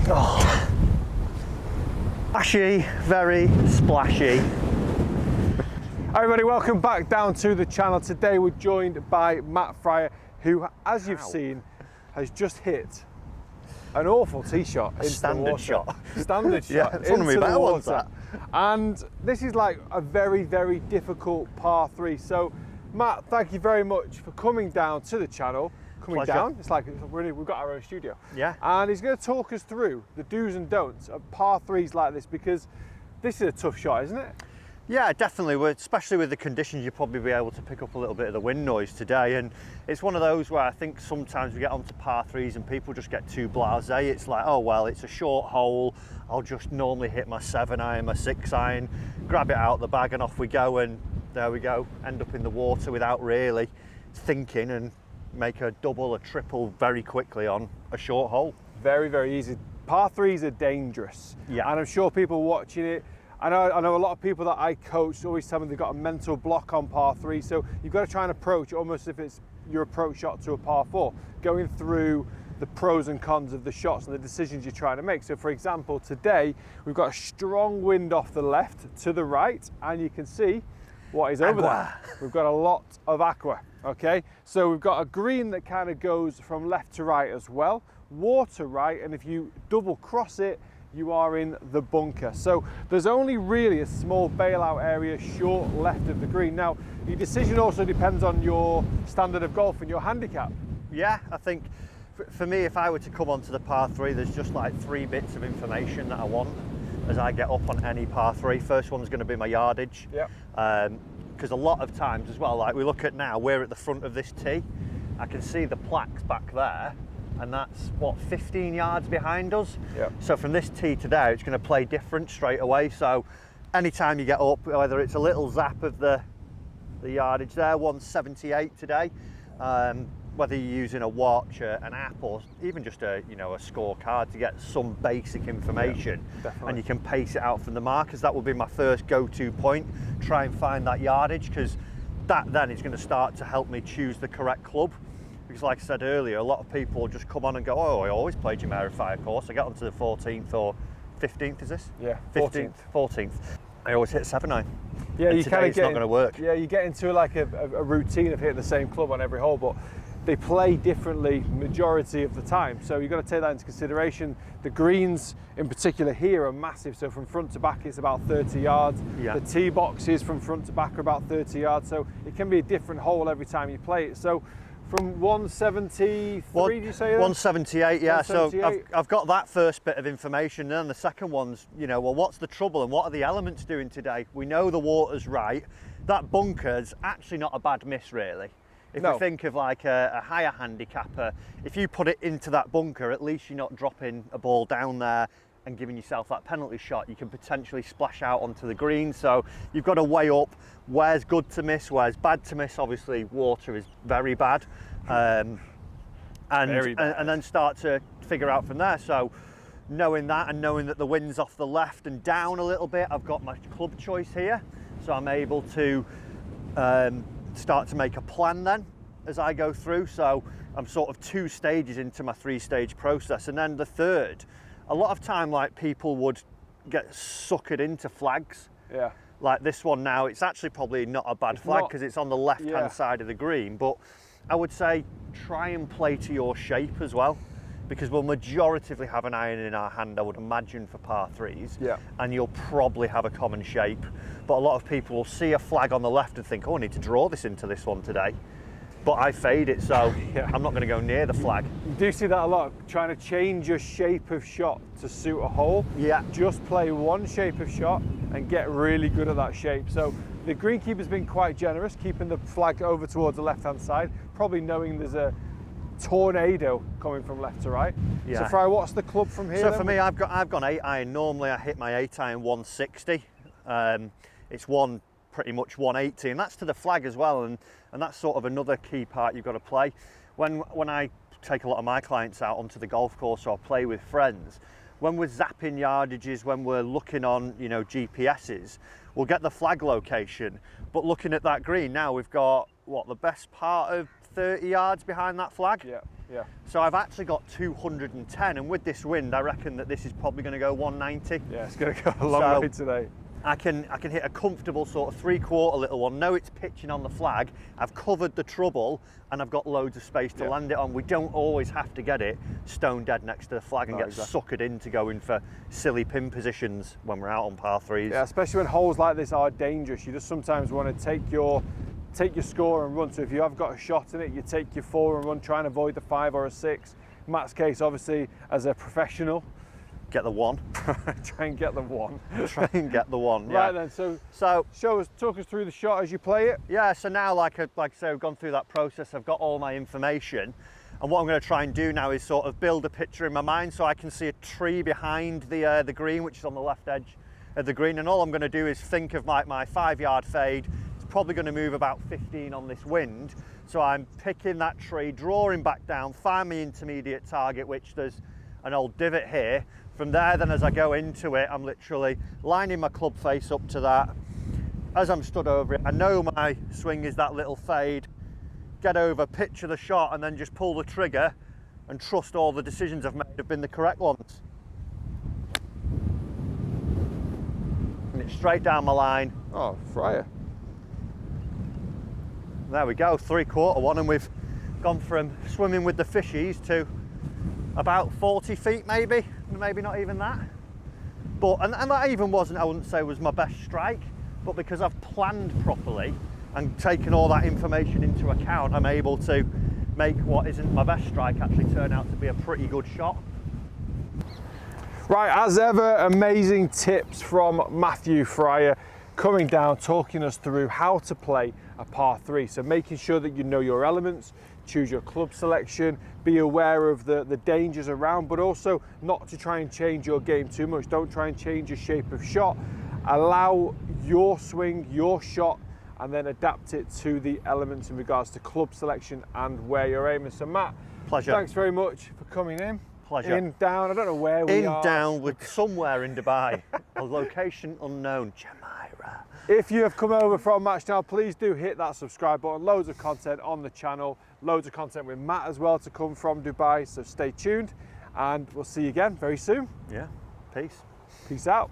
Oh. Splashy, very splashy. Hi everybody, welcome back down to the channel. Today we're joined by Matt FRYER, who, as you've seen, has just hit an awful tee shot into standard the water. shot. Standard shot. Yeah, it's one of my better ones, that. And this is like a very, very difficult par 3. So, Matt, thank you very much for coming down to the channel. Pleasure. Down, it's like we've got our own studio. Yeah. And he's going to talk us through the do's and don'ts of par 3s like this, because this is a tough shot, isn't it? Yeah, definitely. Especially with the conditions, you'll probably be able to pick up a little bit of the wind noise today. And it's one of those where I think sometimes we get onto par 3s and people just get too blasé. It's like, oh, well, it's a short hole. I'll just normally hit my 7-iron, my 6-iron, grab it out of the bag and off we go. And there we go, end up in the water without really thinking and make a double, a triple very quickly on a short hole. Very, very easy. Par 3s are dangerous. Yeah. And I'm sure people watching it, I know a lot of people that I coach always tell me they've got a mental block on par 3, so you've got to try and approach it almost if it's your approach shot to a par 4, going through the pros and cons of the shots and the decisions you're trying to make. So for example, today we've got a strong wind off the left to the right, and you can see what is over there. We've got a lot of aqua, okay? So we've got a green that kind of goes from left to right as well, water right, and if you double cross it, you are in the bunker. So there's only really a small bailout area short left of the green. Now, your decision also depends on your standard of golf and your handicap. Yeah, I think for me, if I were to come onto the par 3, there's just like 3 bits of information that I want as I get up on any par 3. First one's going to be my yardage. Yeah. Because a lot of times as well, like we look at now, we're at the front of this tee. I can see the plaques back there, and that's what, 15 yards behind us. Yep. So from this tee to there, it's going to play different straight away. So anytime you get up, whether it's a little zap of the yardage there, 178 today, whether you're using a watch, an app, or even just a scorecard to get some basic information, and you can pace it out from the markers. That will be my first go-to point. Try and find that yardage, because that then is going to start to help me choose the correct club. Because like I said earlier, a lot of people just come on and go, oh, I always play Jumeirah FRYER course. I get onto the 14th or 15th, is this? Yeah, 15th. 14th. I always hit 7-iron. Yeah, you kind of it's not going to work. Yeah, you get into like a routine of hitting the same club on every hole, but they play differently majority of the time. So you've got to take that into consideration. The greens in particular here are massive. So from front to back, it's about 30 yards. Yeah. The tee boxes from front to back are about 30 yards. So it can be a different hole every time you play it. So from 173, did you say that? 178, yeah. 178. So I've got that first bit of information. And then the second one's, well, what's the trouble and what are the elements doing today? We know the water's right. That bunker's actually not a bad miss, really. If you think of like a higher handicapper, if you put it into that bunker, at least you're not dropping a ball down there and giving yourself that penalty shot. You can potentially splash out onto the green. So you've got to weigh up where's good to miss, where's bad to miss. Obviously, water is very bad. And then start to figure out from there. So knowing that and knowing that the wind's off the left and down a little bit, I've got my club choice here. So I'm able to start to make a plan then as I go through. So I'm sort of 2 stages into my 3-stage process. And then the third, a lot of time, like, people would get suckered into flags. Yeah. Like this one now, it's actually probably not a bad flag because it's on the left-hand side of the green. But I would say try and play to your shape as well, because we'll majoritively have an iron in our hand, I would imagine, for par 3s. Yeah. And you'll probably have a common shape. But a lot of people will see a flag on the left and think, oh, I need to draw this into this one today. But I fade it, so I'm not going to go near the flag. You do see that a lot, trying to change your shape of shot to suit a hole. Yeah. Just play one shape of shot and get really good at that shape. So the greenkeeper's been quite generous, keeping the flag over towards the left-hand side, probably knowing there's a tornado coming from left to right. Yeah. So FRYER, what's the club from here? So for me, I've gone 8-iron. Normally I hit my 8-iron 160. It's pretty much 180, and that's to the flag as well, and that's sort of another key part you've got to play. When I take a lot of my clients out onto the golf course or play with friends, when we're zapping yardages, when we're looking on GPSs, we'll get the flag location, but looking at that green now, we've got what, the best part of 30 yards behind that flag. Yeah. Yeah. So I've actually got 210, and with this wind, I reckon that this is probably going to go 190. Yeah, it's going to go a long way today. I can hit a comfortable sort of 3/4 little one. Know it's pitching on the flag. I've covered the trouble, and I've got loads of space to land it on. We don't always have to get it stone dead next to the flag and get suckered into going for silly pin positions when we're out on par 3s. Yeah, especially when holes like this are dangerous. You just sometimes want to take your score and run. So if you have got a shot in it, you take your 4 and run, try and avoid the 5 or a 6. In Matt's case, obviously, as a professional, get the 1. Try and get the 1. Try and get the 1. Yeah. Right then, so talk us through the shot as you play it. Yeah, so now like I say, I've gone through that process, I've got all my information, and what I'm going to try and do now is sort of build a picture in my mind so I can see a tree behind the green, which is on the left edge of the green, and all I'm going to do is think of my 5-yard fade. It's probably going to move about 15 on this wind, so I'm picking that tree, drawing back down, find my intermediate target, which there's an old divot here. From there, then as I go into it, I'm literally lining my club face up to that. As I'm stood over it, I know my swing is that little fade. Get over, picture the shot, and then just pull the trigger and trust all the decisions I've made have been the correct ones. And it's straight down my line. Oh, FRYER. There we go, 3/4 one, and we've gone from swimming with the fishies to about 40 feet maybe not even that. But, and that even wasn't, I wouldn't say was my best strike, but because I've planned properly and taken all that information into account, I'm able to make what isn't my best strike actually turn out to be a pretty good shot. Right, as ever, amazing tips from Matthew FRYER, coming down, talking us through how to play a par 3. So making sure that you know your elements, choose your club selection, be aware of the dangers around, but also not to try and change your game too much. Don't try and change your shape of shot. Allow your swing, your shot, and then adapt it to the elements in regards to club selection and where you're aiming. So Matt, pleasure. Thanks very much for coming in. Pleasure. In, down, I don't know where we are. In, down, with somewhere in Dubai. A location unknown, Jumeirah. If you have come over from Match Now, please do hit that subscribe button. Loads of content on the channel, loads of content with Matt as well to come from Dubai, so stay tuned, and we'll see you again very soon. Yeah, peace. Peace out.